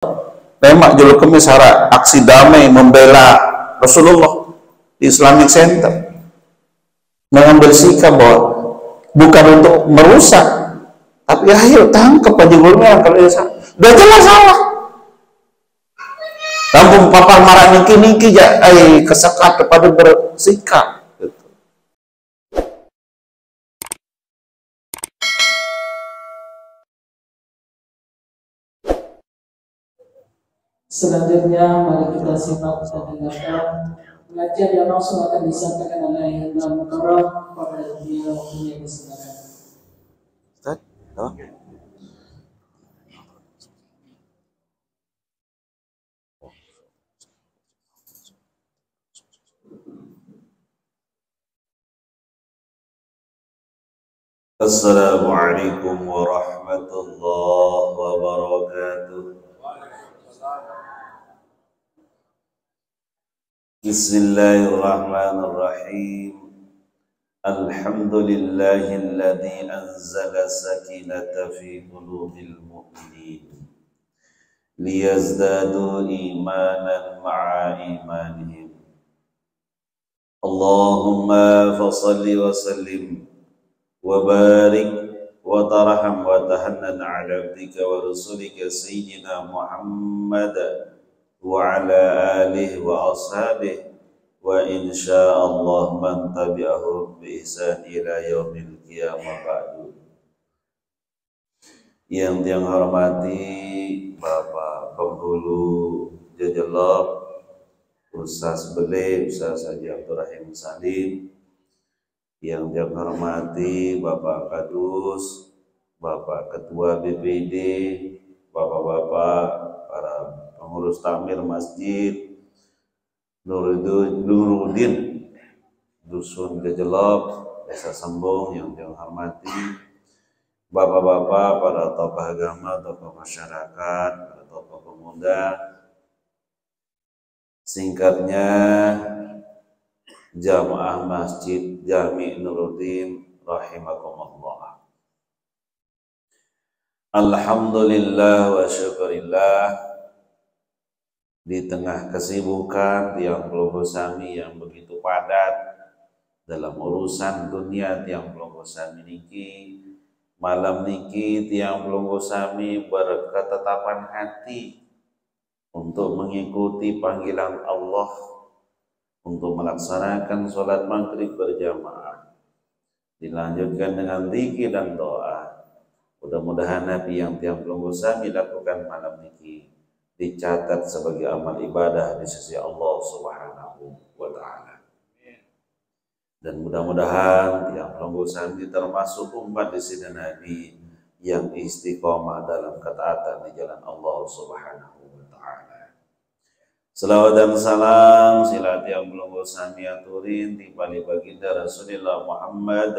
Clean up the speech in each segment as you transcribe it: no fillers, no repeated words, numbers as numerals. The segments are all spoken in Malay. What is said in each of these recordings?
Lemak Jolo Kemis hara aksi damai membela Rasulullah di Islamic Center, mengambil sikap bahwa bukan untuk merusak, tapi ayo tangkap aja gulnya kalau dia salah. Udah jelas salah. Kampung papar marah niki ya, kesekat kepada bersikap. Selanjutnya mari kita simak dan dengarkan pengajian yang langsung akan disampaikan oleh Ayah Mukarram pada dia waktunya kesempatan. Assalamualaikum warahmatullahi wabarakatuh. Bismillahirrahmanirrahim. Alhamdulillahilladzi anzala sakinata fi qulubil mu'minin liyazdadu imanan ma'a imanihim. Allahumma fassalli wa sallim wa barik wa tarham wa tahannan ala abdika wa rasulika sayyidina Muhammad wa ala alihi wa ashabihi wa insyaallah man tabi'ahum bi ihsan ila yaumil qiyamah ba'du. Yang hormati Bapak Penghulu Jajalab, Ustaz Bele, Ustaz Haji Abdul Rahim Salim, yang hormati Bapak Kadus, Bapak Ketua BPD, Bapak-bapak para pengurus takmir masjid Nuruddin Dusun Gejelop, Desa Sembong, yang hormati Bapak-bapak para tokoh agama, tokoh masyarakat, para tokoh pemuda, singkatnya Jamaah Masjid Jami Nuruddin rahimakumullah. Alhamdulillah wa syukurillah, di tengah kesibukan tiang Pulau Sami yang begitu padat dalam urusan dunia tiang Pulau Sami niki, malam niki tiang Pulau Sami berketetapan hati untuk mengikuti panggilan Allah untuk melaksanakan sholat maghrib berjamaah, dilanjutkan dengan zikir dan doa. Mudah-mudahan Nabi yang tiang Pulau Sami lakukan malam niki dicatat sebagai amal ibadah di sisi Allah Subhanahu wa ta'ala. Dan mudah-mudahan tiang Pulau Sami termasuk umat di sini Nabi yang istiqomah dalam ketaatan di jalan Allah Subhanahu wa ta'ala. Salawat dan salam sila tiang Pulau Sami aturin tipali baginda Rasulullah Muhammad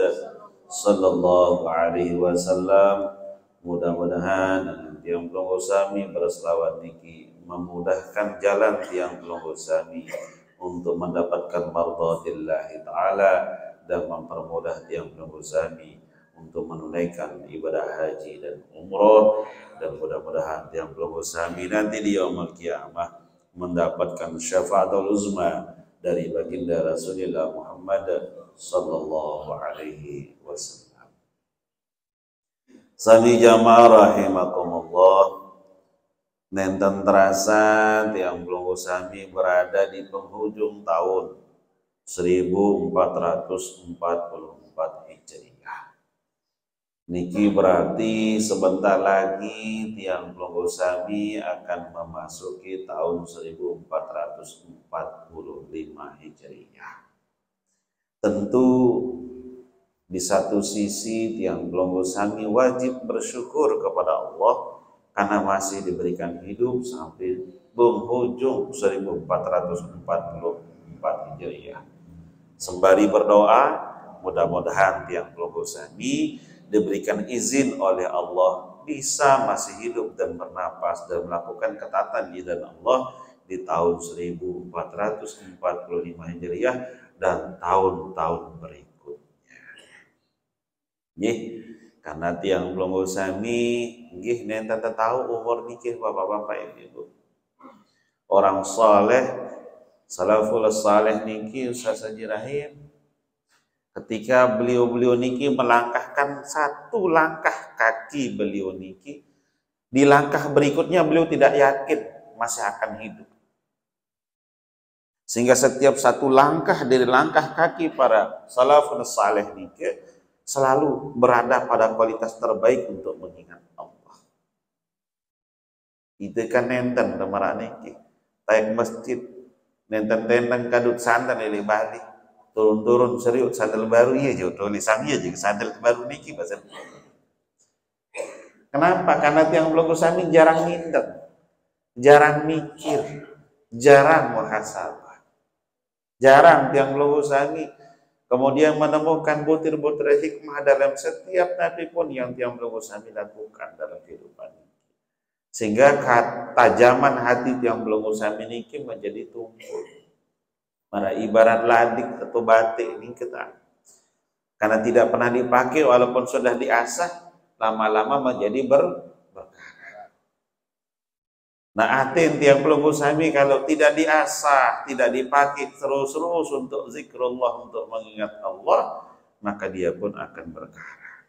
sallallahu alaihi wasallam. Mudah-mudahan dengan tiang Pulau Sami berselawat niki memudahkan jalan tiang Pulau Sami untuk mendapatkan mardhatillahi ta'ala dan mempermudah tiang Pulau Sami untuk menunaikan ibadah haji dan umroh. Dan mudah-mudahan tiang Pulau Sami nanti di yaumul qiyamah mendapatkan syafaatul uzma dari baginda Rasulullah Muhammad sallallahu alaihi wasallam. Sami jamaah rahimakumullah, nenten terasa tiang Pulau Sami berada di penghujung tahun 1444 Hijriah. Niki berarti sebentar lagi tiang Pulau Sami akan memasuki tahun 1445 Hijriah. Tentu di satu sisi tiang Pulau Sami wajib bersyukur kepada Allah karena masih diberikan hidup sampai penghujung 1444 Hijriah. Sembari berdoa, mudah-mudahan tiang Pulau Sami diberikan izin oleh Allah bisa masih hidup dan bernapas dan melakukan ketaatan di jalan Allah di tahun 1445 Hijriah dan tahun-tahun berikutnya. Karena tiang pelunggu sami nggih nenten tahu umur nikih bapak-bapak ibu. Orang saleh, salaful saleh niki Ustaz Haji Rahim, ketika beliau-beliau niki melangkahkan satu langkah kaki beliau niki, di langkah berikutnya beliau tidak yakin masih akan hidup. Sehingga setiap satu langkah dari langkah kaki para salafun saleh niki selalu berada pada kualitas terbaik untuk mengingat Allah. Itu kan nenten temara niki, tayak masjid, nenten tendang kadut santan dari Bali, turun-turun serius sandal baru iya juga tulisan iya juga sandal baru niki pasal. Kenapa? Karena tiang pelunggu sami jarang ngintet, jarang mikir, jarang muhasabah, jarang tiang pelunggu sami kemudian menemukan butir-butir hikmah dalam setiap nabi pun yang tiang pelunggu sami lakukan dalam kehidupan ini. Sehingga ketajaman hati tiang pelunggu sami niki menjadi tumpul. Mana ibarat ladik atau batik ini kita. Karena tidak pernah dipakai walaupun sudah diasah, lama-lama menjadi berkarat. Nah, hati tiang pelunggu sami kalau tidak diasah, tidak dipakai terus-terus untuk zikrullah, untuk mengingat Allah, maka dia pun akan berkarat.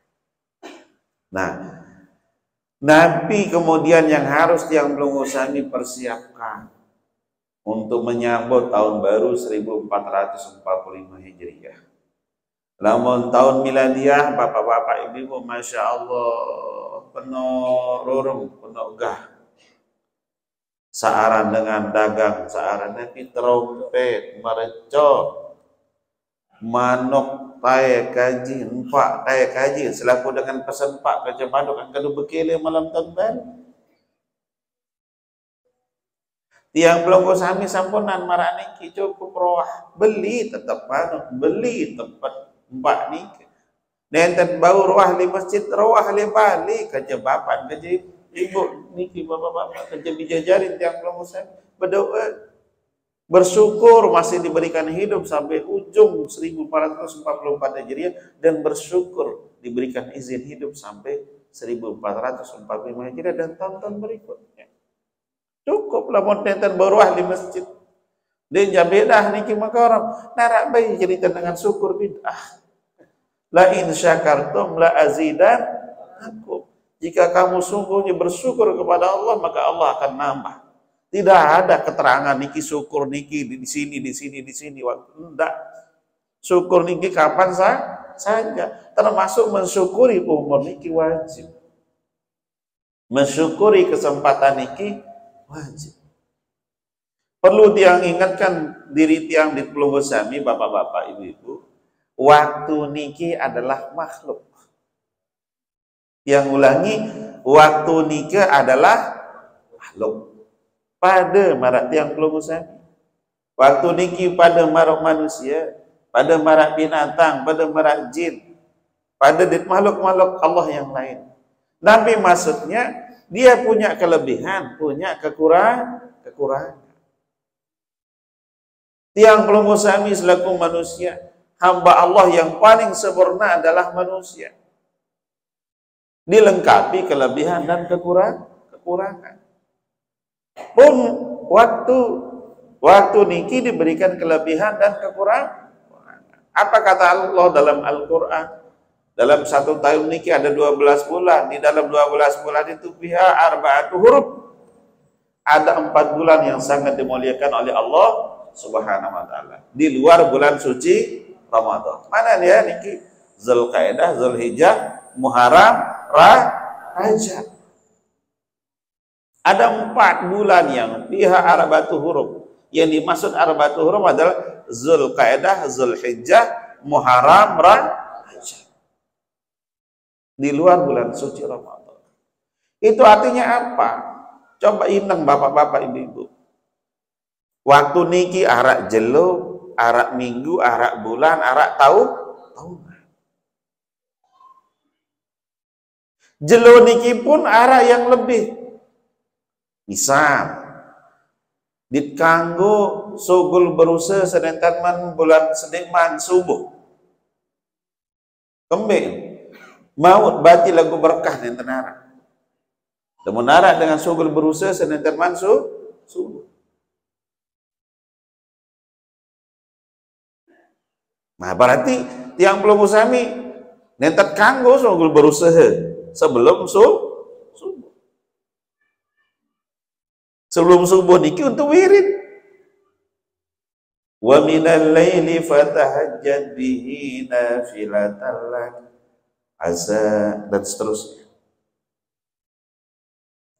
Nah, Nabi kemudian yang harus tiang pelunggu sami persiapkan untuk menyambut tahun baru 1445 Hijriah. Namun tahun miladiah, bapak-bapak ibu, masya Allah, penuh rurung, penuh gah. Searan dengan dagang, searan Nabi trompet, merecok, manuk, tay kaji, empak, tay kaji, selaku dengan pesan pak kerja paduk akan kadu bekele malam tahun baru. Tiang pelunggu sami sampunan marah niki cukup roh beli tetap manuk, beli tempat empak niki. Nenten bau roh di masjid, roh di Bali kerja bapak kerja ibu niki bapak-bapak kerja dijajarin tiang pelunggu sami berdoa bersyukur masih diberikan hidup sampai ujung 1444 Hijriah dan bersyukur diberikan izin hidup sampai 1445 Hijriah dan tahun-tahun berikutnya. Cukuplah mau nenten baruah di masjid. Dia bedah niki maka orang narak bayi cerita dengan syukur bid'ah. La in syakartum la azidannakum. Jika kamu sungguhnya bersyukur kepada Allah, maka Allah akan nambah. Tidak ada keterangan niki syukur niki di sini waktu enggak. Syukur niki kapan saja. Termasuk mensyukuri umur niki wajib. Mensyukuri kesempatan niki wajib. Perlu tiang ingatkan diri tiang di pelunggu sami, bapak-bapak, ibu-ibu, waktu niki adalah makhluk. Yang ulangi, waktu nikah adalah makhluk. Pada marak tiang pelunggu sami. Waktu niki pada marak manusia, pada marak binatang, pada marak jin, pada makhluk-makhluk Allah yang lain. Nabi maksudnya dia punya kelebihan, punya kekurangan. Tiang pelunggu sami selaku manusia, hamba Allah yang paling sempurna adalah manusia. Dilengkapi kelebihan dan kekurangan. Pun waktu niki diberikan kelebihan dan kekurangan. Apa kata Allah dalam Al-Quran? Dalam satu tahun niki ada 12 bulan. Di dalam 12 bulan itu fiha arba'atu huruf. Ada 4 bulan yang sangat dimuliakan oleh Allah Subhanahu wa taala. Di luar bulan suci Ramadan. Mana dia niki? Zulqa'dah, Zulhijjah, Muharram, Rajab. Ada 4 bulan yang fiha arba'atu huruf. Yang dimaksud arba'atu huruf adalah Zulqa'dah, Zulhijjah, Muharram, Rajab. Di luar bulan suci Ramadan. Itu artinya apa? Coba inang bapak-bapak, ibu-ibu. Waktu niki arak jelo, arak minggu, arak bulan, arak tahunan. Jelo niki pun arak yang lebih. Misal, ditanggo sugul berusaha sedentan man bulan sedekman subuh. Kembali. maut bati lagu berkah nenten nara. Lamun nara dengan sugul berusaha senenten mansu subuh. Nah berarti tiang belum usami nenten kanggo sugul berusaha sebelum subuh. Sebelum subuh niki untuk wirid. Wa minal laili fatahajjad bihi nafilatan lak asa dan seterusnya.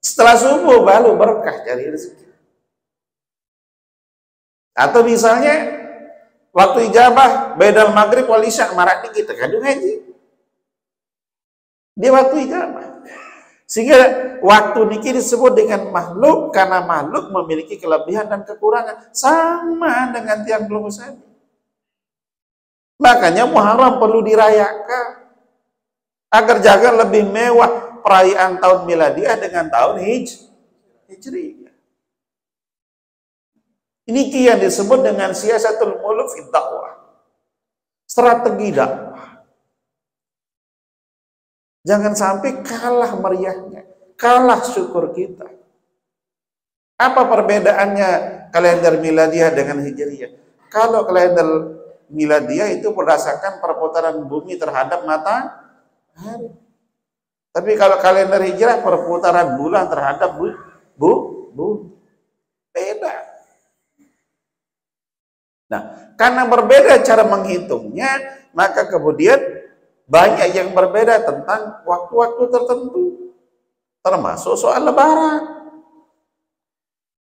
Setelah subuh baru berkah cari rezeki. Atau misalnya waktu ijabah bedal maghrib wal isya marak kita kadung haji. Dia waktu ijabah. Sehingga waktu niki disebut dengan makhluk karena makhluk memiliki kelebihan dan kekurangan sama dengan tiang belum usami. Makanya Muharram perlu dirayakan agar jangan lebih mewah perayaan tahun miladiah dengan tahun Hijriyah. Ini yang disebut dengan siasatul muluk fid dakwah. Strategi dakwah. Jangan sampai kalah meriahnya, kalah syukur kita. Apa perbedaannya kalender miladiah dengan hijriyah? Kalau kalender miladiah itu berdasarkan perputaran bumi terhadap matahari. Tapi kalau kalender hijrah perputaran bulan terhadap bumi. Beda. Nah, karena berbeda cara menghitungnya, maka kemudian banyak yang berbeda tentang waktu-waktu tertentu, termasuk soal lebaran.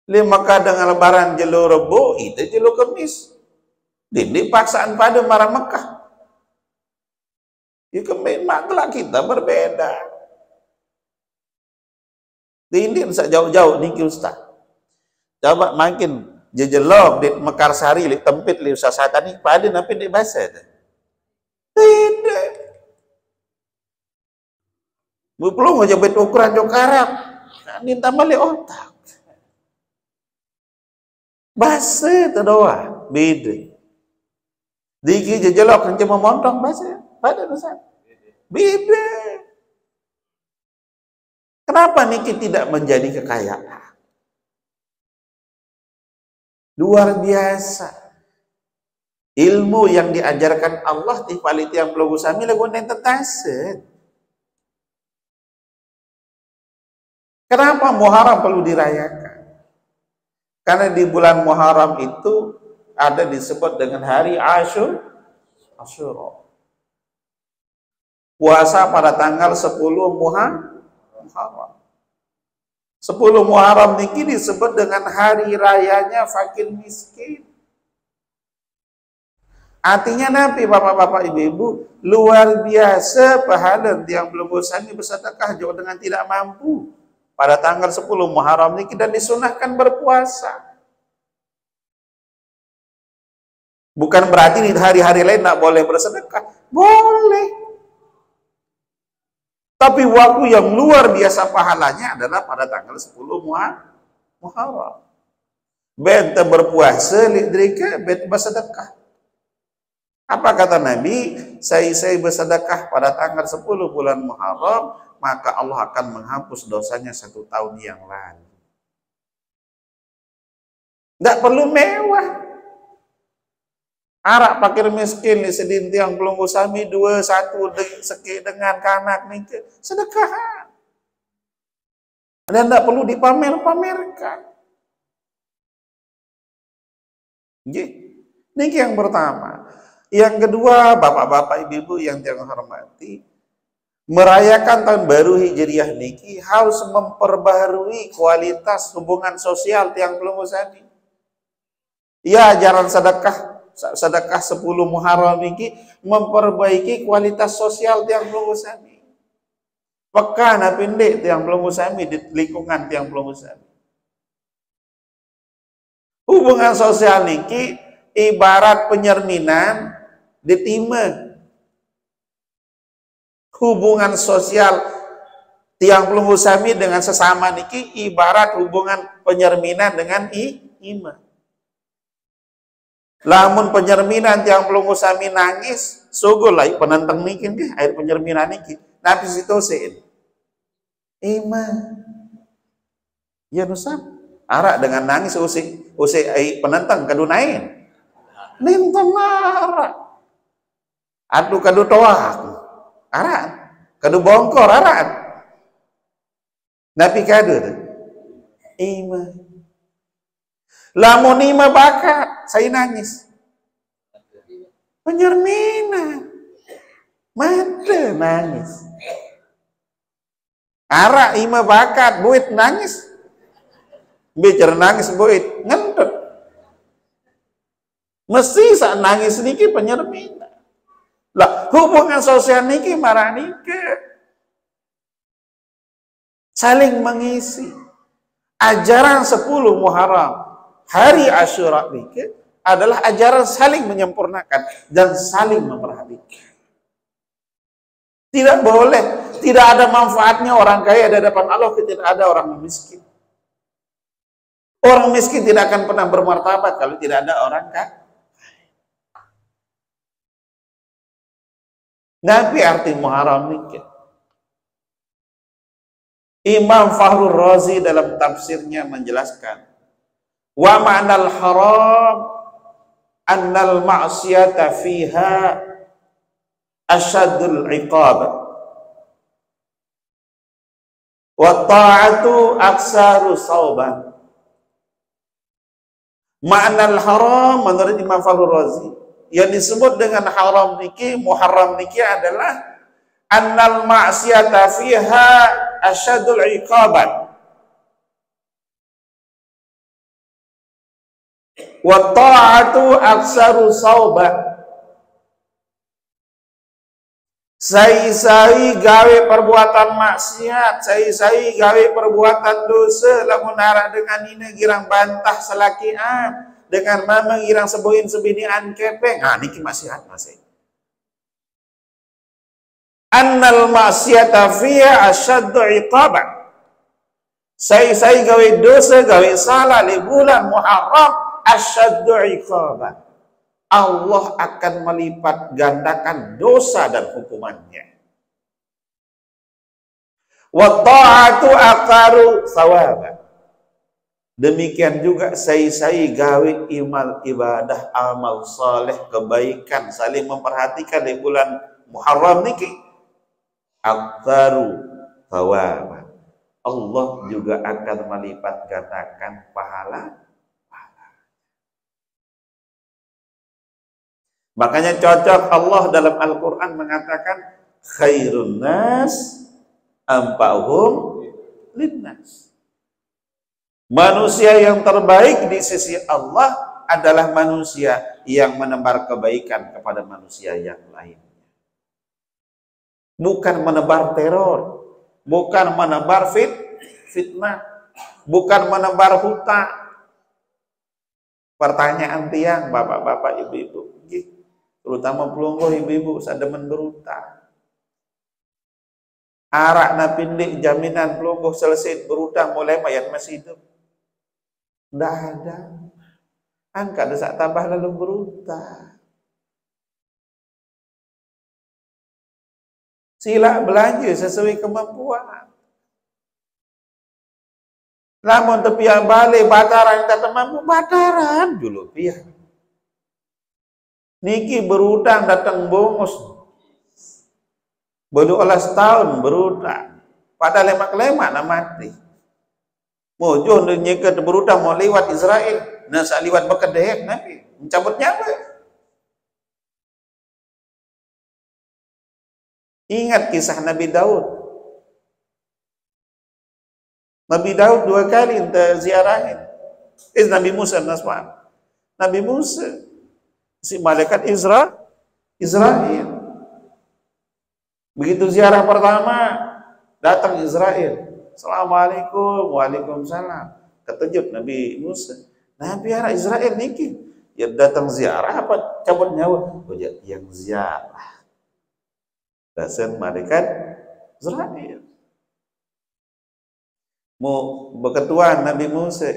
Lima kadang lebaran jelu Rebo, itu jelu Kemis. Dini paksaan pada marah Mekah. Ya kembali maklah kita berbeda. Dini bisa jauh-jauh niki Ustaz. Coba makin jejelok di Mekar Sari, di tempit, di Ustaz Satani, pada napi di bahasa. Beda. Belum aja bet ukuran jok Arab, minta balik otak. Bahasa itu doa, beda. Diki jejelok kan cuma montong bahasa, pada dosa. Beda. Kenapa niki tidak menjadi kekayaan? Luar biasa. Ilmu yang diajarkan Allah di paliti yang belum usami lagu nenten taset. Kenapa Muharram perlu dirayakan? Karena di bulan Muharram itu ada disebut dengan hari Asyura. Puasa pada tanggal 10 Muharram. 10 Muharram niki disebut dengan hari rayanya fakir miskin. Artinya Nabi, bapak-bapak, ibu-ibu, luar biasa pahala yang belum usami bersedekah jauh dengan tidak mampu. Pada tanggal 10 Muharram ini kita disunahkan berpuasa. Bukan berarti di hari-hari lain tidak boleh bersedekah. Boleh. Tapi waktu yang luar biasa pahalanya adalah pada tanggal 10 Muharram. Bente berpuasa, lidrika, bente bersedekah. Apa kata Nabi? Saya bersedekah pada tanggal 10 bulan Muharram, maka Allah akan menghapus dosanya 1 tahun yang lalu. Tidak perlu mewah. Arak pakir miskin di sedintiang belum usami 2-1 seki dengan kanak nih sedekah. Dan tidak perlu dipamer-pamerkan. Ini yang pertama. Yang kedua, bapak-bapak, ibu-ibu yang jangan hormati, merayakan tahun baru Hijriyah niki harus memperbaharui kualitas hubungan sosial tiang belum usami. Ya, ajaran sedekah 10 Muharram niki memperbaiki kualitas sosial tiang belum usami. Peka na pendek tiang belum usami di lingkungan tiang belum usami. Hubungan sosial niki ibarat penyerminan di timah. Hubungan sosial tiang belum usami dengan sesama niki ibarat hubungan penyerminan dengan imah. Lamun penyerminan tiang belum usami nangis, sugul lah penentang niki air penyerminan niki Nabi situsin. Iman. Ya nusam. Arak dengan nangis usik penentang kadunain. Nintang arak. Adu kadu toak. Arak. Kadu bongkor arak. Nabi kadu. Iman. Lamun ima bakat, saya nangis. Penyerminan. Mata nangis. Arak ima bakat, buit nangis. Bicara nangis buit, ngentut. Mesti saat nangis niki penyerminan. Lah, hubungan sosial niki marah niki. Saling mengisi. Ajaran 10 Muharram, hari Asyura niki adalah ajaran saling menyempurnakan dan saling memperhatikan. Tidak boleh, tidak ada manfaatnya orang kaya di hadapan Allah, tidak ada orang miskin. Orang miskin tidak akan pernah bermartabat kalau tidak ada orang kaya. Nabi arti Muharram niki. Imam Fakhrul Razi dalam tafsirnya menjelaskan, wa ma'nal haram annal ma'siyata fiha asyadul iqab wa ta'atu aksaru sauban. Ma'nal haram menurut Imam Fakhrul Razi, yang disebut dengan haram niki, Muharram niki adalah annal ma'siyata fiha asyadul iqaban wa ta'atu aksaru sauban. Sai-sai gawe perbuatan maksiat, sai-sai gawe perbuatan dosa, lamun arah dengan ini girang bantah selakian, dengan mama girang sebuin sebinian kepeng. Ah niki maksiat masih. Annal maksiata fiha asyaddu iqaban. Sai-sai gawe dosa, gawe salah di bulan Muharram asyaddu iqaban. Allah akan melipat gandakan dosa dan hukumannya. Wa ta'atu aqaru sawaban. Demikian juga sai-sai gawe imal ibadah, amal saleh, kebaikan, saling memperhatikan di bulan Muharram niki. Aqaru sawaban. Allah juga akan melipat gandakan pahala. Makanya cocok Allah dalam Al-Quran mengatakan khairun nas anfa'uhum linnas. Manusia yang terbaik di sisi Allah adalah manusia yang menebar kebaikan kepada manusia yang lainnya. Bukan menebar teror, bukan menebar fitnah, bukan menebar hutang. Pertanyaan tiang bapak-bapak, ibu-ibu, terutama pelungguh ibu-ibu sademen berutang. Arak na pindik jaminan pelungguh selesai berutang mulai mayat masih hidup. Nggak ada. Angkat desak tambah lalu berutang. Sila belanja sesuai kemampuan. Namun tepian balik bataran tak mampu bataran dulu pihak. Niki berutang datang bongus. Baru olah setahun berutang. Pada lemak-lemak nak mati. Mujur nyeket berutang mau lewat Israel. Nasa lewat Bekedeh Nabi. Mencabut nyawa. Ingat kisah Nabi Daud. Nabi Daud 2 kali ente ziarahin. Nabi Musa Nasman. Nabi Musa. Si malaikat Israel. Begitu ziarah pertama, datang Israel. Assalamualaikum, waalaikumsalam. Keterkejut Nabi Musa. Nabi arah Israel niki. Ya datang ziarah apa cabut nyawa? Oh ya, yang ziarah. Dasar malaikat Israel. Mau berketuan Nabi Musa.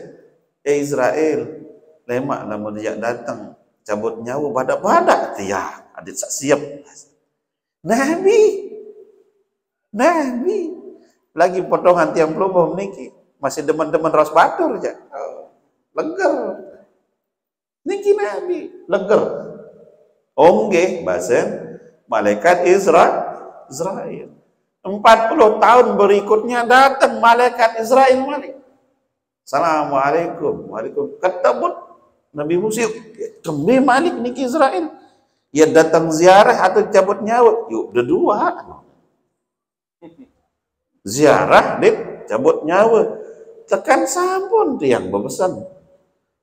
Israel. Lemak namun dia datang. Cabut nyawa badak-badak. Ya, adik siap. Nabi. Nabi lagi potongan tiang pelumum niki masih demen-demen ros batur aja. Leger. Niki Nabi leger. Nggih, basen malaikat Israel. 40 tahun berikutnya datang malaikat Israel balik. Assalamualaikum. Waalaikumsalam. Ketemu Nabi Musa. Kembe Malik niki Israel. Ya datang ziarah atau cabut nyawa? Yuk, berdua. Ziarah, dek, cabut nyawa. Tekan sampun tiang bebesan.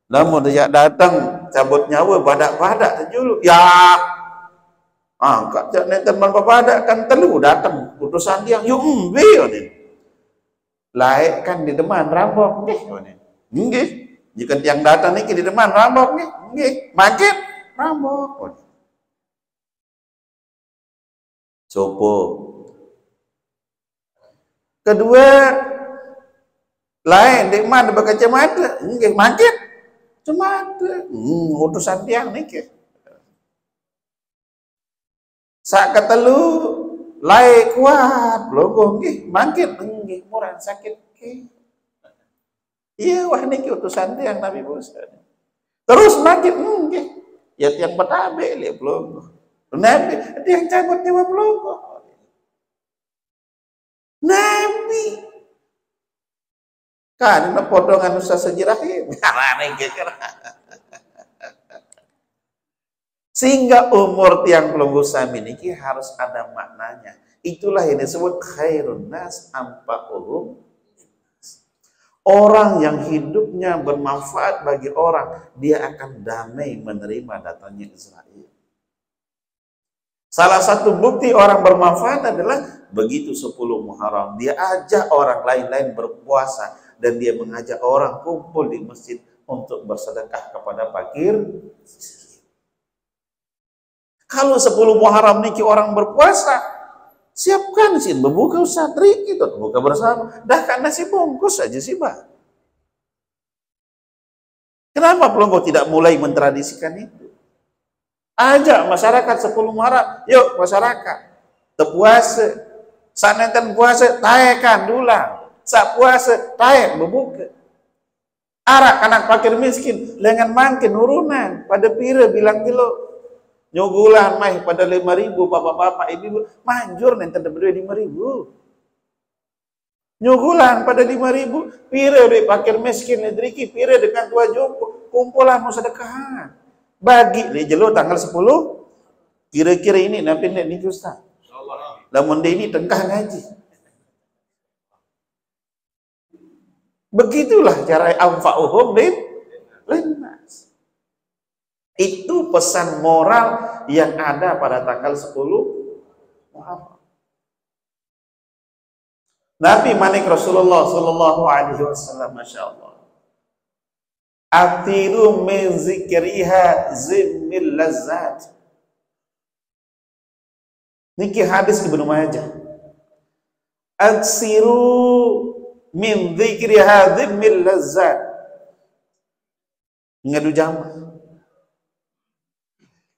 Namun dia datang cabut nyawa badak-badak terjuluk. Ya, angkat jak nenten man badak kan telu datang utusan tiang. Yuk umbe ini. Laik kan di deman rambok nggih. Nggih. Jika tiang datang niki di deman rambok nggih. Nggih. Makin rambok. Coba. Kedua, lain di mana berkacamata, nggih makin kacamata. Utusan tiang niki. Sak ketelu lain kuat, logo nggih makin nggih murah sakit nggih. Iya wah niki utusan tiang Nabi Musa. Terus makin nggih. Ya tiang betabe le logo. Nabi tiang cabut nyawa logo. Nabi kan ini potongan Ustaz sejarahnya sehingga umur tiang pelunggu sami ini harus ada maknanya. Itulah yang disebut khairun nas anfa'uhum. Orang yang hidupnya bermanfaat bagi orang, dia akan damai menerima datangnya Israel. Salah satu bukti orang bermanfaat adalah begitu 10 Muharram, dia ajak orang lain-lain berpuasa dan dia mengajak orang kumpul di masjid untuk bersedekah kepada fakir. Kalau 10 Muharram niki orang berpuasa, siapkan sih berbuka Ustaz Riki tuh buka bersama. Dah kan nasi bungkus aja sih, Pak. Kenapa Pelonggo tidak mulai mentradisikan itu? Ajak masyarakat 10 Muharram, yuk masyarakat terpuasa. Saat nenten puasa, taekan dulang. Saat puasa, taek berbuka. Arak anak fakir miskin, lengan makin urunan. Pada pira bilang kilo. Nyugulan mah pada 5.000 bapak-bapak ibu manjur nenten berdua 5.000. Nyugulan pada 5.000 pira dari fakir miskin nedriki pira dengan tua jumpo kumpulan mau sedekahan. Bagi le jelo tanggal 10 kira-kira ini nanti nek Ustaz. Lamun dia ini tengkah ngaji. Begitulah cara anfa'uhum linnas. Itu pesan moral yang ada pada tanggal 10 Muharram. Nabi manik Rasulullah sallallahu alaihi wasallam, masyaallah. Atiru min zikriha zimmil lazzat. Niki hadis Ibnu Majah. Aksiru min dzikriha dhimmil lazzat. Ngadu jam.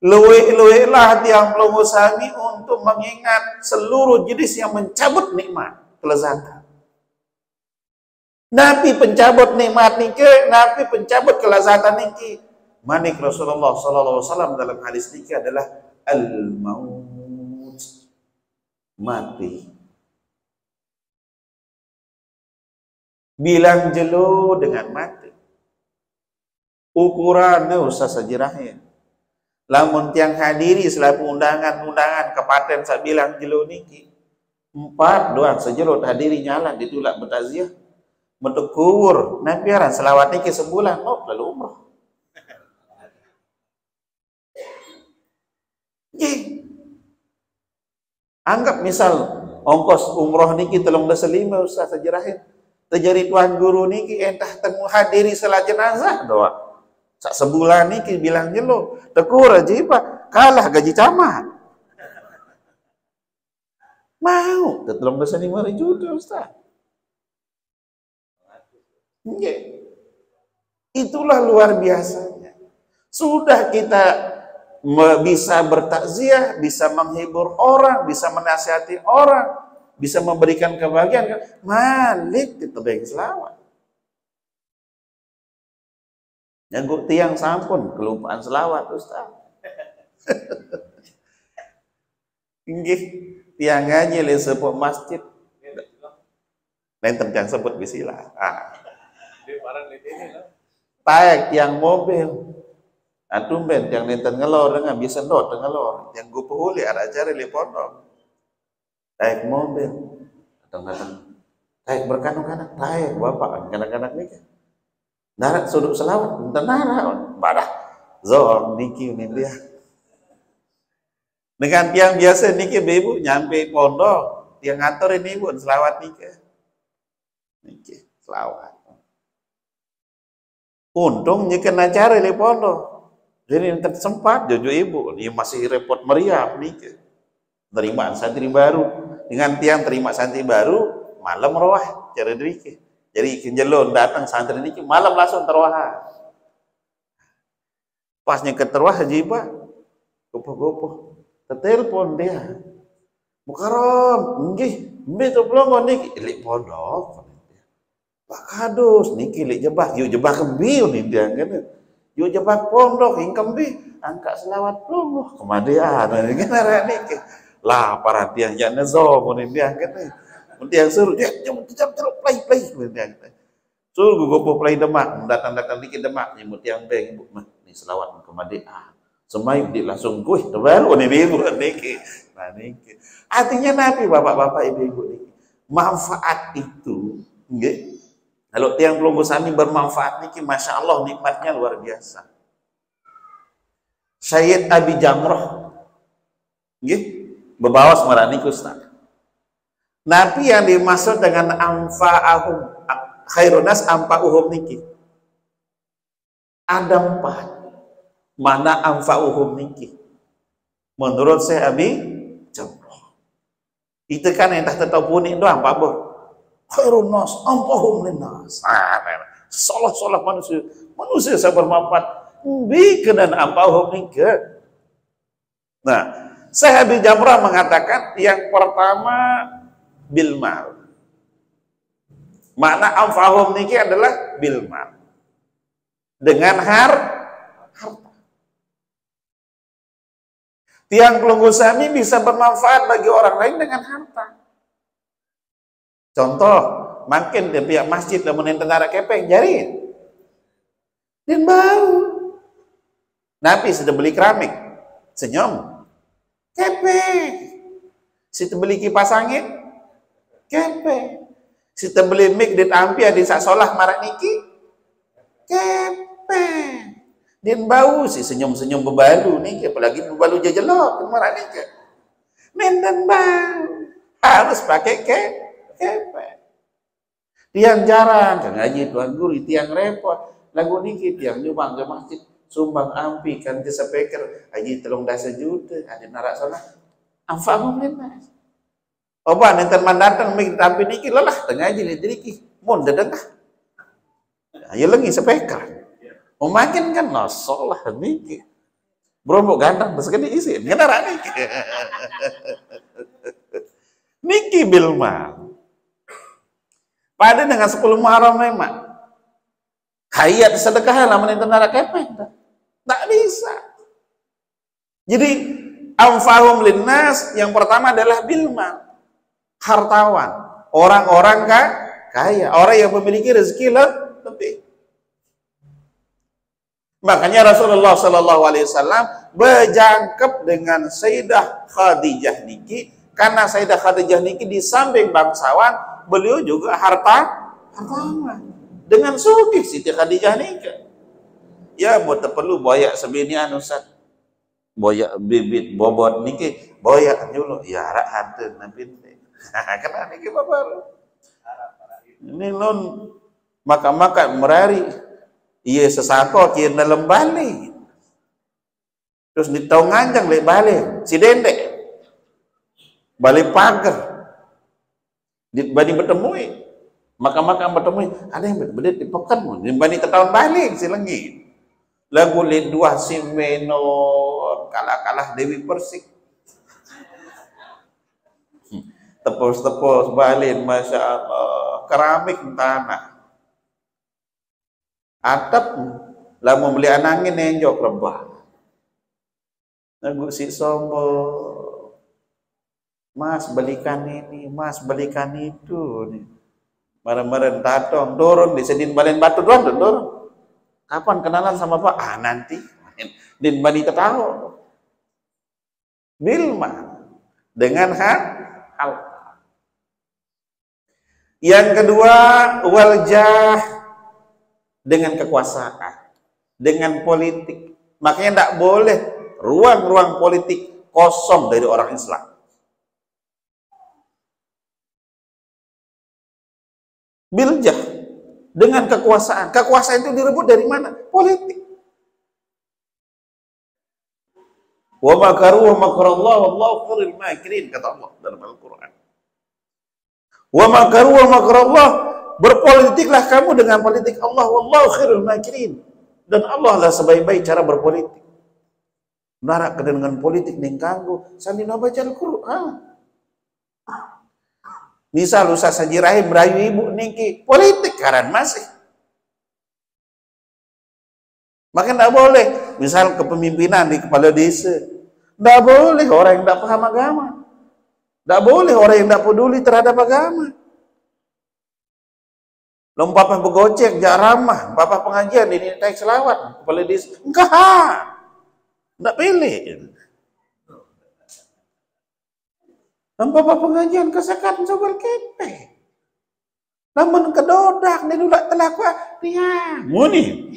Luwe-luwelah tiang pelunggu sami untuk mengingat seluruh jenis yang mencabut nikmat, kelezatan. Nabi pencabut nikmat niki, Nabi pencabut kelezatan niki. Manik Rasulullah sallallahu alaihi wasallam dalam hadis niki adalah al-maut. Mati. Bilang jelo dengan mati. Ukurannya usah sejarahnya. Lamun tiang hadiri selaku undangan-undangan kepaten saya bilang jelo niki 4 doang sejelot hadiri nyala ditulak bertaziah bentuk kubur nabiaran selawat niki sebulan lalu umroh. Anggap misal ongkos umroh niki 3.500 Ustaz sejarahin terjadi tuan guru niki entah temu hadiri salat jenazah doang sak sebulan niki bilang jelo tekur aja Pak kalah gaji camat mau 3.500 juta Ustaz. Itulah luar biasanya. Sudah kita bisa bertakziah, bisa menghibur orang, bisa menasihati orang, bisa memberikan kebahagiaan kan? Malik ditebeng selawat. Yang tiang sampun kelupaan selawat Ustaz. Inggih tiang ngaji le sepuh masjid. Nenten tiang sebut bisila. Taek tiang mobil. Atumben tiang nenten ngelor dengan bisa dot ngelor. Yang gue pehuli ada acara li pondok. Taek mobil, kadang-kadang taek berkanung-kanang, taek bapak kadang-kadang nih kan, darat sudut selawat, bentar darat, badah, zon niki ini dia. Dengan tiang biasa niki ibu nyampe pondok, tiang ngatur ini ibu selawat niki selawat. Untung nyikan acara di pondok, jadi sempat jojo ibu, dia masih repot meriap niki. Terimaan santri baru dengan tiang terima santri baru malam roah cara diri jadi kenjelon datang santri ini malam langsung terwah pasnya keterwah haji pak gopoh telepon dia Mukarom nggih mbe to belum niki ilik pondok Pak Kadus niki ilik jebak yuk jebak kembi nih dia kan yuk jebak pondok hing kembi angkat selawat belum kemadian kan niki lah para tiang jangan zo pun dia kan tiang suruh dia jom play dia suruh gopoh play demak datang dikit demak nyebut tiang beng ibu mah ni selawat kemadian semai di langsung kuih terbaru nih ibu niki nah niki artinya nabi bapak-bapak ibu-ibu niki manfaat itu nggih kalau tiang pelunggu sami bermanfaat niki masya Allah nikmatnya luar biasa. Sayyid Abi Jamrah nggih bebawas marani Ustaz. Nabi yang dimaksud dengan anfa'ahum khairunas anfa'uhum niki. Ada 4. Mana anfa'uhum niki? Menurut saya Abi Jamrah. Itu kan yang tak tahu punik doang Pak Bor. Khairunas anfa'uhum linnas. Salah manusia saya bermanfaat. Bikin dan anfa'uhum niki. Nah, Syekh Abi Jamrah mengatakan yang pertama bilmal. Makna anfa'uhum niki adalah bilmal. Dengan harta. Tiang pelunggu sami bisa bermanfaat bagi orang lain dengan harta. Contoh, makin di pihak masjid lamun tentara kepeng jari. Dan bau. Nabi sudah beli keramik. Senyum. Kepeng. Situ beli kipas angin. Kepeng. Situ beli mik di ampi di sak solah marak niki. Kepeng. Din bau si senyum-senyum bebalu nih, apalagi bebalu jajelok marak niki. Nenden bau. Harus pakai kepeng. Tiang jarang kan ngaji tuan guru, tiang repot. Lagu niki tiang nyumbang ke masjid. Sumbang ampi kan jasa peker haji 3 juta ada narak sana anfa'uhum linnas oba nenten man datang mik tampi niki lelah tengah haji lidriki mun dedengah ayo lengi sepeker makin kan nasolah niki brombok gandang terus kene isi ngenarak niki niki bilmal pada dengan 10 Muharram memang hayat sedekah lah menenten narak kepeng tak bisa. Jadi anfa'uhum linnas yang pertama adalah bilmal, hartawan, orang-orang kaya, orang yang memiliki rezeki lebih. Makanya Rasulullah Shallallahu Alaihi Wasallam berjangkep dengan Sayyidah Khadijah niki, karena Sayyidah Khadijah niki di samping bangsawan, beliau juga hartawan. Dengan sugih Siti Khadijah niki. Ya mau perlu boyak sebinian Ustaz. Boyak bibit bobot niki, boyak dulu ya rak hanteun nabi. Kenapa niki babar? Ini non makan merari. Iya sesako kieu dalam balik. Terus ditau nganjang lek balik. Si dendek. Balik pagar. Dibanding bertemui. Makan bertemu ada yang berbeda di pekan. Dibanding tahun balik si lengi. Lagu lidua si menor kalah Dewi Persik. tepus-tepus balin, masya Allah, keramik tanah, atap, lah mau beli anangin nenjok rebah, nagu si sombong, mas belikan ini, mas belikan itu, nih, marah-marah tatong, dorong di sedin balen batu dorong, kapan kenalan sama Pak? Ah nanti, din bani tahu, bilma dengan hal. Yang kedua, waljah, dengan kekuasaan, dengan politik. Makanya tidak boleh ruang-ruang politik kosong dari orang Islam. Biljah, dengan kekuasaan. Kekuasaan itu direbut dari mana? Politik. Wa makaru wa makarallah wallahu khairul makirin, kata Allah dalam Al-Quran. Wa makaru wa makarallah, berpolitiklah kamu dengan politik Allah, wallahu khairul makirin, dan Allah lah sebaik-baik cara berpolitik. Narak dengan politik ning kanggo sandina baca Al-Qur'an. Misal usah sajirahi merayu ibu niki politik karan masih. Maka tidak boleh, misal kepemimpinan di kepala desa, tidak boleh orang yang tidak paham agama, tidak boleh orang yang tidak peduli terhadap agama. Lalu papa begocek, jak ramah, papa pengajian ini naik selawat kepala desa, enggak, tidak pilih. Dan papa pengajian kesekan sobal kepe, namun kedodak ni dulak telakwa dia, muni.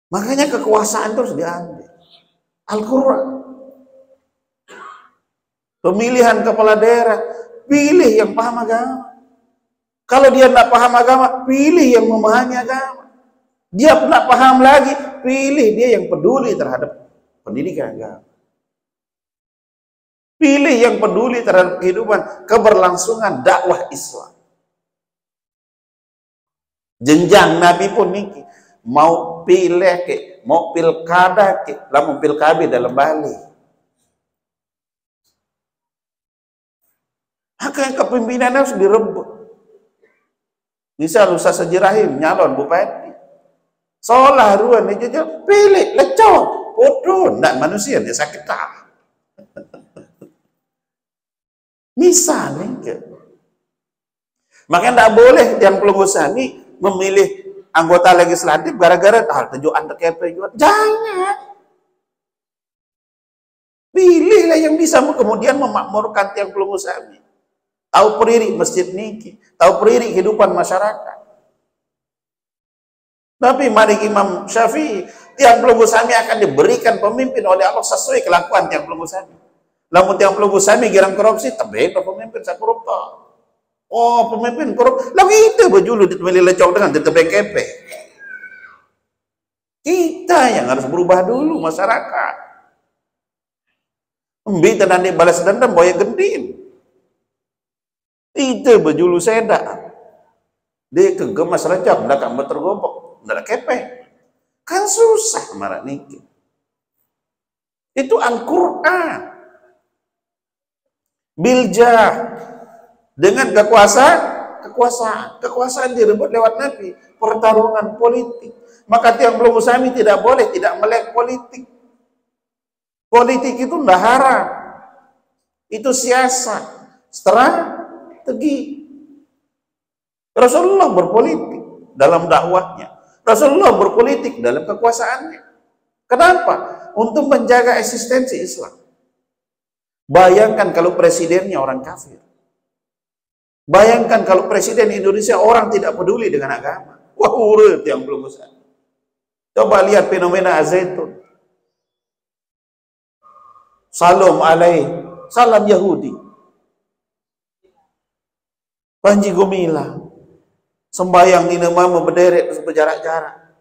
Makanya kekuasaan terus diambil. Al-Quran. Pemilihan kepala daerah, pilih yang paham agama. Kalau dia tidak paham agama, pilih yang memahami agama. Dia tidak paham lagi, pilih dia yang peduli terhadap pendidikan agama. Pilih yang peduli terhadap kehidupan, keberlangsungan dakwah Islam. Jenjang Nabi pun niki, mau pilih ke, mau pilkada ke, lamun pilkabi dalam Bali. Maka kepimpinan harus direbut. Misal usah sejirahim nyalon bupati, seolah ruan dia pilih lecok, bodoh, ndak manusia dia sakit tak. Misalnya, maka ndak boleh yang pelungusani memilih anggota legislatif gara-gara tujuan TKP juga. Jangan. Pilihlah yang bisa kemudian memakmurkan tiang pelungusami. Tahu periri masjid niki, tahu periri kehidupan masyarakat. Tapi mari Imam Syafi'i, tiang pelungusami akan diberikan pemimpin oleh Allah sesuai kelakuan tiang pelungusami. Lamun tiang pelungusami girang korupsi, tebek pemimpin saya koruptor. Oh, pemimpin korup, lagi itu bejulu ditemeli lecok dengan ditebek kepe. Kita yang harus berubah dulu, masyarakat. Mbita nanti balas dendam, boya gendin. Itu bejulu seda. Dia kegemas recap, ndak kan tergobok, ndak kepe. Kan susah marah niki. Itu Al-Quran. Biljah. Dengan kekuasaan direbut lewat Nabi, pertarungan politik. Maka tiang pelungusami tidak boleh tidak melek politik. Politik itu tidak haram, itu siasat, strategi. Rasulullah berpolitik dalam dakwahnya, Rasulullah berpolitik dalam kekuasaannya. Kenapa? Untuk menjaga eksistensi Islam. Bayangkan kalau presidennya orang kafir. Bayangkan kalau presiden Indonesia orang tidak peduli dengan agama. Wah, urut yang belum besar. Coba lihat fenomena Azaitun. Salam alaih, salam Yahudi. Panji Gumilang. Sembayang di nama berderet terus berjarak-jarak.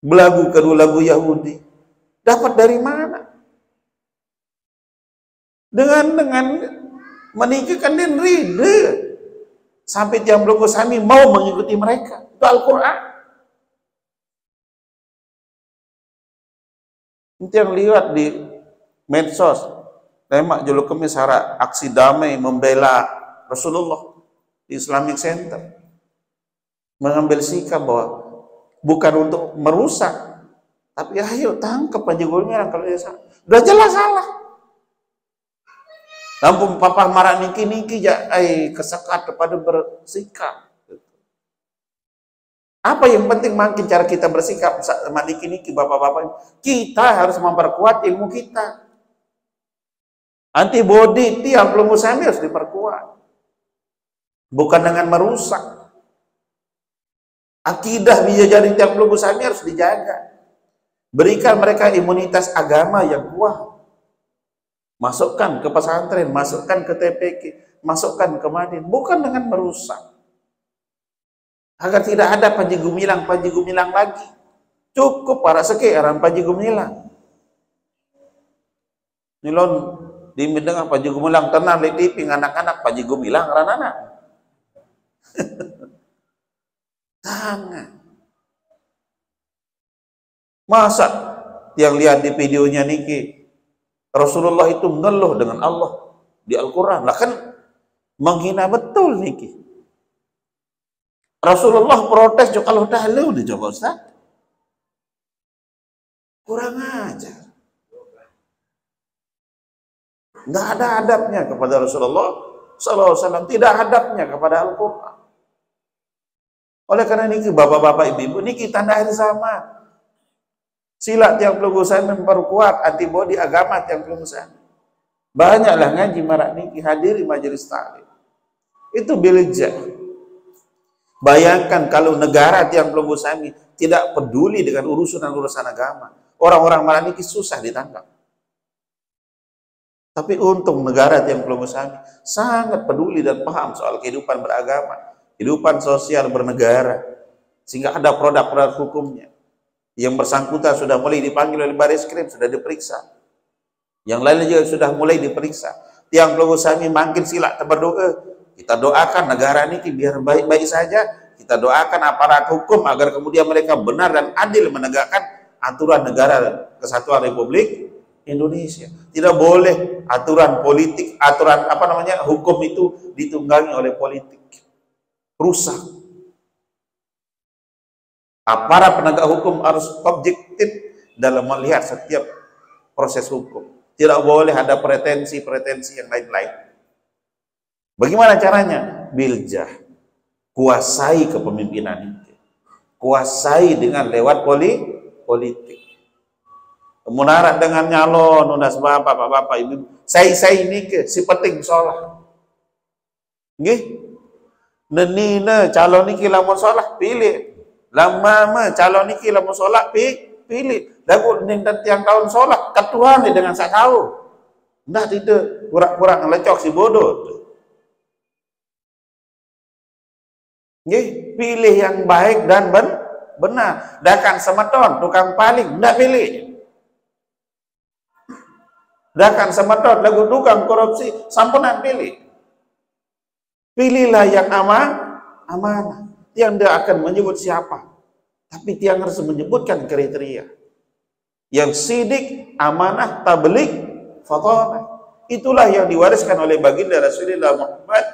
Belagu kedua lagu Yahudi. Dapat dari mana? Dengan menikahkan dan rida sampai tiang pelungusami mau mengikuti mereka. Itu Al-Quran. Itu yang lihat di medsos, Lemak juluk kemis hara aksi damai membela Rasulullah di Islamic Center, mengambil sikap bahwa bukan untuk merusak, tapi ayo tangkap Panji Gumilang kalau dia salah. Udah jelas salah. Lampung papa marah niki kesekat kepada bersikap. Apa yang penting makin cara kita bersikap sama niki bapak-bapak, kita harus memperkuat ilmu kita. Antibody tiap pelunggusan harus diperkuat, bukan dengan merusak. Akidah Bidadari tiap pelunggusan harus dijaga. Berikan mereka imunitas agama yang kuat. Masukkan ke pesantren, masukkan ke TPQ, masukkan ke Madin, bukan dengan merusak. Agar tidak ada Panji Gumilang lagi. Cukup para sekian Panji Gumilang. Nilon di mendengar Panji Gumilang tenang di TV anak-anak Panji Gumilang anak-anak. Jangan. Masa yang lihat di videonya niki Rasulullah itu ngeluh dengan Allah di Al-Quran, lah kan menghina betul niki. Rasulullah protes juga kalau dahulu dicoba Ustaz. Kurang ajar. Nggak ada adabnya kepada Rasulullah SAW, tidak adabnya kepada Al-Quran. Oleh karena niki bapak-bapak ibu-ibu niki tanda akhir zaman. Silat yang pelunggusan memperkuat antibodi agama yang pelunggusan. Banyaklah ngaji marak niki hadiri majelis taklim. Itu bilijah. Bayangkan kalau negara tiang pelunggusan tidak peduli dengan urusan agama, orang-orang marak niki susah ditangkap. Tapi untung negara tiang pelunggusan sangat peduli dan paham soal kehidupan beragama, kehidupan sosial bernegara, sehingga ada produk-produk hukumnya. Yang bersangkutan sudah mulai dipanggil oleh Bareskrim, sudah diperiksa. Yang lainnya juga sudah mulai diperiksa. Tiang pelunggusan makin silak berdoa. Kita doakan negara ini biar baik-baik saja. Kita doakan aparat hukum agar kemudian mereka benar dan adil menegakkan aturan negara Kesatuan Republik Indonesia. Tidak boleh aturan politik, hukum itu ditunggangi oleh politik. Rusak. Aparat penegak hukum harus objektif dalam melihat setiap proses hukum. Tidak boleh ada pretensi-pretensi yang lain-lain. Bagaimana caranya? Biljah. Kuasai kepemimpinan itu. Kuasai dengan lewat politik. Munarak dengan nyalon, unas bapak-bapak ibu. Saya ini ke si penting sholat. Nggih. Nenina calon niki lamun sholat pilih. Lama calon niki lamun sholat pilih. Lagu nindan tiang tahun sholat ketuhan dengan saya tahu. Ndah tidak kurang lecok si bodoh. Nggih, pilih yang baik dan benar. Dakan semeton tukang paling ndak pilih. Dakan semeton lagu tukang korupsi sampunan pilih. Pilihlah yang amanah. Tiang tidak akan menyebut siapa, tapi tiang harus menyebutkan kriteria. Yang sidik, amanah, tabligh, fatanah. Itulah yang diwariskan oleh baginda Rasulullah Muhammad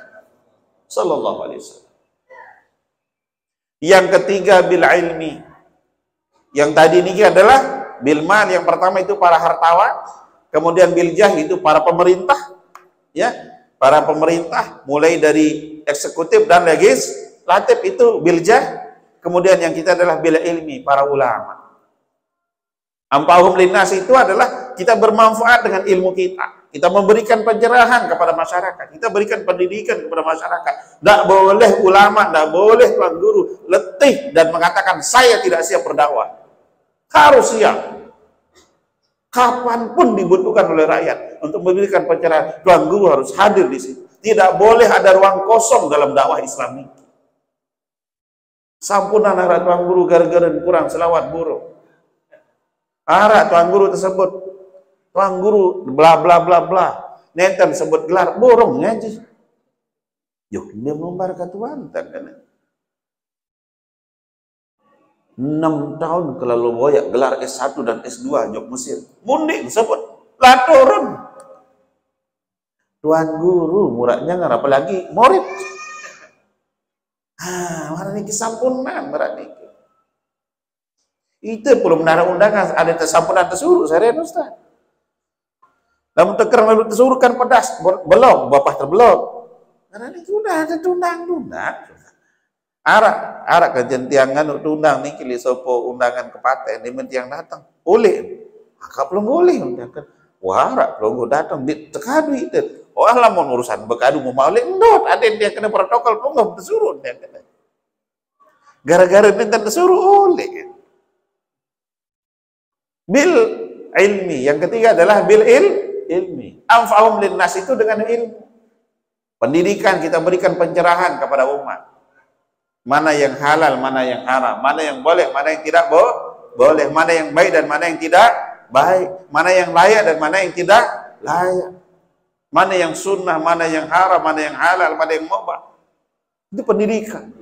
sallallahu alaihi wasallam. Yang ketiga bil ilmi. Yang tadi ini adalah bil mal, yang pertama itu para hartawan, kemudian bil jah itu para pemerintah, ya, para pemerintah mulai dari eksekutif dan legislatif itu bil jah. Kemudian yang kita adalah bil ilmi, para ulama. Ampahum linnas itu adalah kita bermanfaat dengan ilmu kita. Kita memberikan pencerahan kepada masyarakat. Kita berikan pendidikan kepada masyarakat. Tidak boleh ulama, tidak boleh tuan guru letih dan mengatakan saya tidak siap berdakwah. Harus siap. Kapanpun dibutuhkan oleh rakyat untuk memberikan pencerahan, tuan guru harus hadir di situ. Tidak boleh ada ruang kosong dalam dakwah Islam ini. Sampunan arah tuan guru gara-gara kurang selawat buruk. Arah tuan guru tersebut, tuan guru bla bla bla bla, nenten sebut gelar borong ngaji. Yuk dia membar ke tuan kan. 6 tahun kelalu boyak gelar S1 dan S2 Jog Mesir. Mundi sebut lah turun. Tuan guru muradnya nggak apalagi murid. Mana niki sampunan berarti. Itu belum nara undangan ada sampunan tersuruh saya Ustaz. Namun teker lalu tersuruh kan pedas belum bapak terbelum. Karena ini sudah ada tundang. Arak kejentiangan tundang niki li sopo undangan kepaten di mentiang datang. Boleh. Maka belum boleh undangan. Wah, arak belum datang di tekadu itu. Oh, lah mau urusan bekadu mau malik ndot ada yang dia kena protokol belum tersuruh dia kena. Gara-gara minta tersuruh oleh. Bil ilmi. Yang ketiga adalah bil ilmi. Anfa'um linnas itu dengan ilmu. Pendidikan kita berikan pencerahan kepada umat. Mana yang halal, mana yang haram, mana yang boleh, mana yang tidak boleh, mana yang baik dan mana yang tidak baik, mana yang layak dan mana yang tidak layak. Mana yang sunnah, mana yang haram, mana yang halal, mana yang mubah. Itu pendidikan.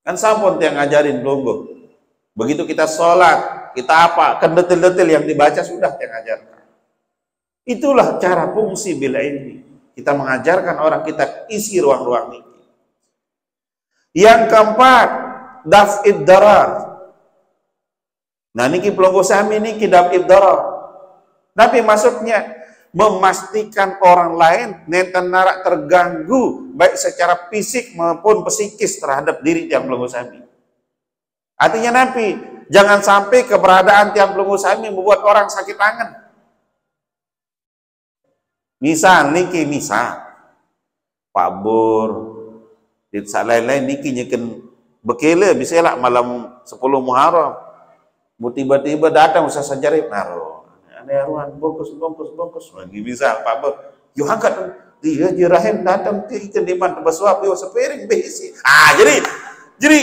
Kan sampun yang ngajarin belum. Begitu kita sholat, kita apa, kan detil-detil yang dibaca sudah yang ngajarkan. Itulah cara fungsi bil ilmi. Kita mengajarkan orang, kita isi ruang-ruang ini. Yang keempat, daf'id darar. Nah niki pelonggo sami niki daf'id darar. Tapi maksudnya memastikan orang lain nenten narak terganggu baik secara fisik maupun psikis terhadap diri tiang pelonggo sami. Artinya Nabi jangan sampai keberadaan tiang pelonggo sami membuat orang sakit tangan. Misal Pak Bur di saat lain-lain niki nyeken bekele bisa lah malam 10 Muharram. Tiba-tiba datang Ustaz Sajarib naro. Ada ruan bungkus. Lagi misal Pak Bur, yo angkat dia Rahim datang ke ikan diman tebasuap yo sepiring besi. Jadi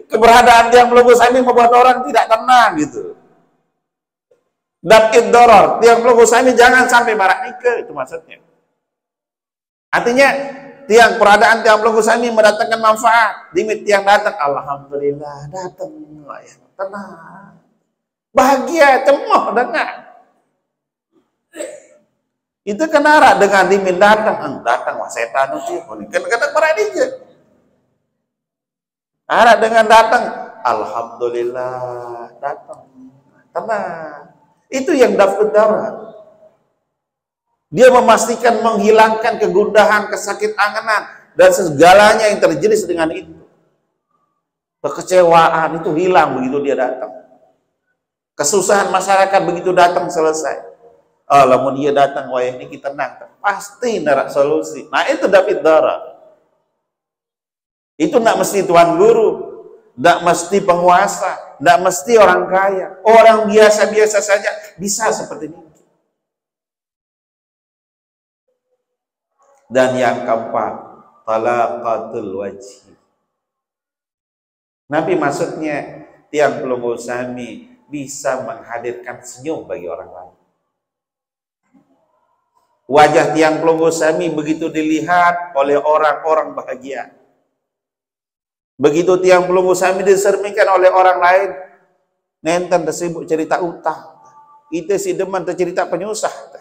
keberadaan yang pelonggo sami membuat orang tidak tenang gitu. Daf'id darar, tiang pelonggo sami jangan sampai marak nikah, itu maksudnya. Artinya tiang peradaan tiang pelonggo sami mendatangkan manfaat. Dimit tiang datang, alhamdulillah datang ya, tenang. Bahagia, cemoh dengar. Itu kenara dengan dimin datang wah setan uci, kan marak nikah. Arah dengan datang, alhamdulillah datang, tenang. Itu yang daf'ud darar. Dia memastikan menghilangkan kegundahan, kesakit anganan dan segalanya yang terjenis dengan itu. Kekecewaan itu hilang begitu dia datang. Kesusahan masyarakat begitu datang selesai. Lamun dia datang wayah ini kita tenang, pasti narak solusi. Nah itu daf'id darar. Itu tidak mesti tuan guru, tidak mesti penguasa, tidak mesti orang kaya. Orang biasa-biasa saja bisa seperti ini. Dan yang keempat, talaqatul wajhi. Nabi maksudnya tiang pelonggo sami bisa menghadirkan senyum bagi orang lain. Wajah tiang pelonggo sami begitu dilihat oleh orang-orang bahagia. Begitu tiang pelonggo sami disermikan oleh orang lain, nenten tersibuk cerita utang. Itu si deman tercerita penyusah.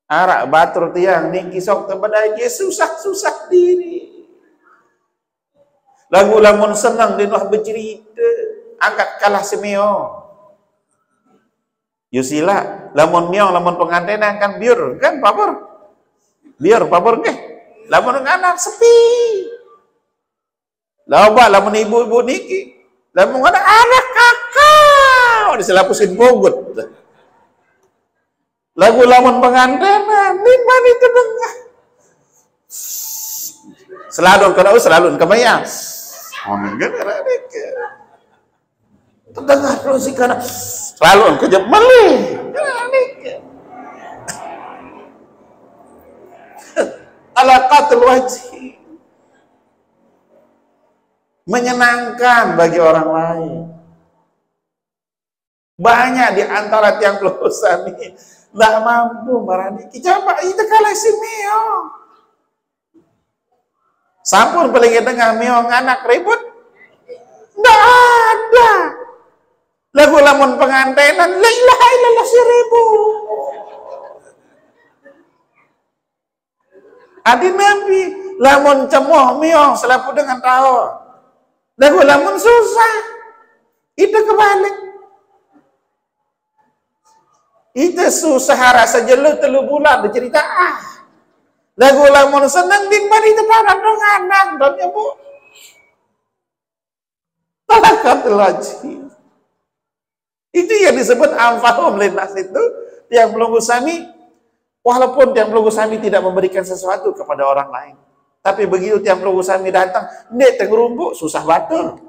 Arak batur tiang niki sok terbadai dia susah diri. Lagu lamun senang di nuh bercerita, angkat kalah semeo. Yusila, lamun miong, lamun pengantinan kan biur, kan pabor. Biur pabor ke? Lamun anak sepi. Lamun ibu-ibu niki, lamun anak kakak, diselapusin bogut. Lagu lamun pengantinan, niman itu dengar. Seladon kalau seladon kebayang. Terdengar terus si kana seladon kejep melih. Talaqatul wajhi. Menyenangkan bagi orang lain. Banyak di antara tiang pelonggo sami tidak mampu meraniki. Coba itu kalah si meong. Sampun paling dengar meong anak ribut. Tidak ada. Lagu lamun pengantinan, la ilaha illallah 1000. Adi Nabi lamun cemoh miong selapu dengan tahu. Lagu lamun susah. Itu kebalik. Itu susah rasa jelu 3 bulan bercerita Lagu lamun seneng din bari itu parang dong anak dan ibu. Talakatul wajib. Itu yang disebut amfahum linnas itu yang pelunggu sami, walaupun yang pelunggu sami tidak memberikan sesuatu kepada orang lain, tapi begitu yang pelunggu sami datang, nek tengerumbu susah batul.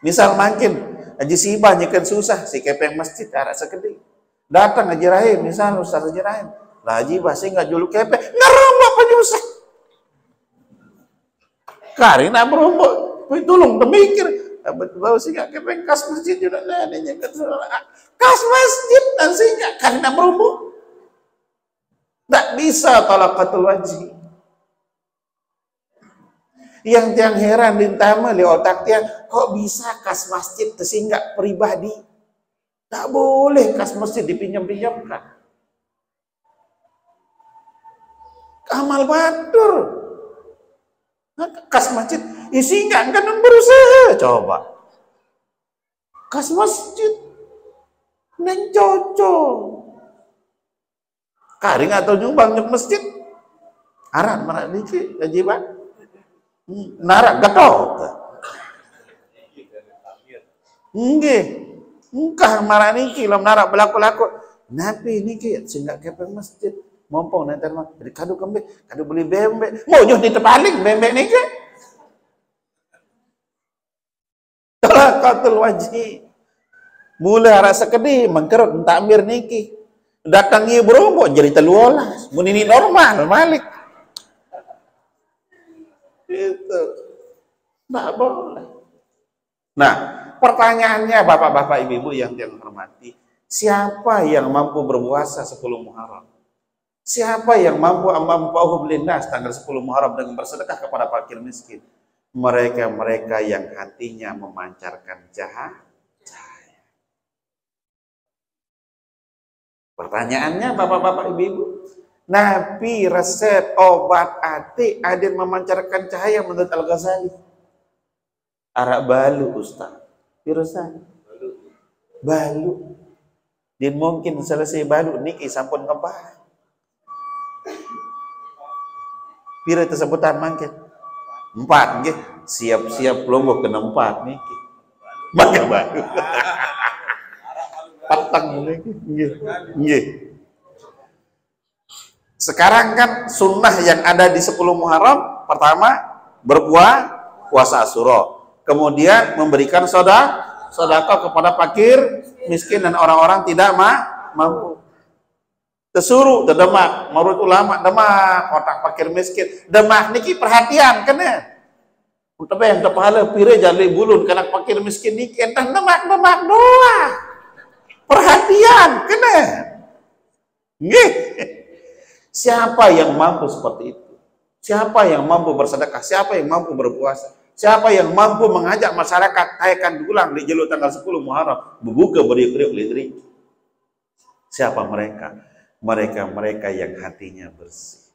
Misal makin Haji Sibah nyekan susah si kepeng masjid arah sekedi. Datang Haji Rahim, misal Ustaz Haji Rahim, lah Haji Basing nggak julu kepeng, ngerumbu penyusah. Karena berumbu, tolong demikir. Betul sih nggak kepeng kas masjid juga adanya kas masjid dan sih nggak karena berumbu nggak bisa talaqatul wajhi. Yang tiang heran dintama di otak tiang kok bisa kas masjid tersinggak pribadi, tak boleh kas masjid dipinjam-pinjamkan amal batur. Kas masjid isi enggak kan berusaha coba kas masjid neng cocok karing atau nyumbang nyuk masjid arat marak dikit ajibat narak gatot nggih engkah marak niki lam narak berlaku-laku napi niki sehingga kepeng masjid mompong nanti mah dari kado kembe kado beli bembek mau nyuh di terbalik bembek niki talaqatul wajhi mulai rasa kedih mengkerut takmir niki datangi berombo jadi 13 mun ini normal malik itu nggak boleh. Nah pertanyaannya bapak-bapak ibu-ibu yang hormati, siapa yang mampu berpuasa 10 Muharram? Siapa yang mampu amamfa'uhum linnas tanggal 10 Muharram dengan bersedekah kepada fakir miskin? Mereka-mereka yang hatinya memancarkan cahaya. Pertanyaannya bapak-bapak ibu-ibu, Nabi resep obat hati ada yang memancarkan cahaya menurut Al-Ghazali. Arak balu Ustaz. Pirusan. Balu. Din mungkin selesai balu niki sampun ngebah. Pira tersebutkan mangkin 4 nggih siap-siap lombok ke 4 niki maka baru patang niki nggih. Sekarang kan sunnah yang ada di 10 Muharram pertama puasa Asyura, kemudian memberikan sedekah kepada fakir miskin dan orang-orang tidak mampu. Tesuruh terdemak menurut ulama demak otak fakir miskin demak niki perhatian kena untuk yang terpahala pire jali bulun kena fakir miskin niki entah demak doa perhatian kena nggih. Siapa yang mampu seperti itu? Siapa yang mampu bersedekah? Siapa yang mampu berpuasa? Siapa yang mampu mengajak masyarakat akan dulang di jalur tanggal 10 Muharram berbuka beriuk-riuk litrik? Siapa mereka? Mereka-mereka yang hatinya bersih.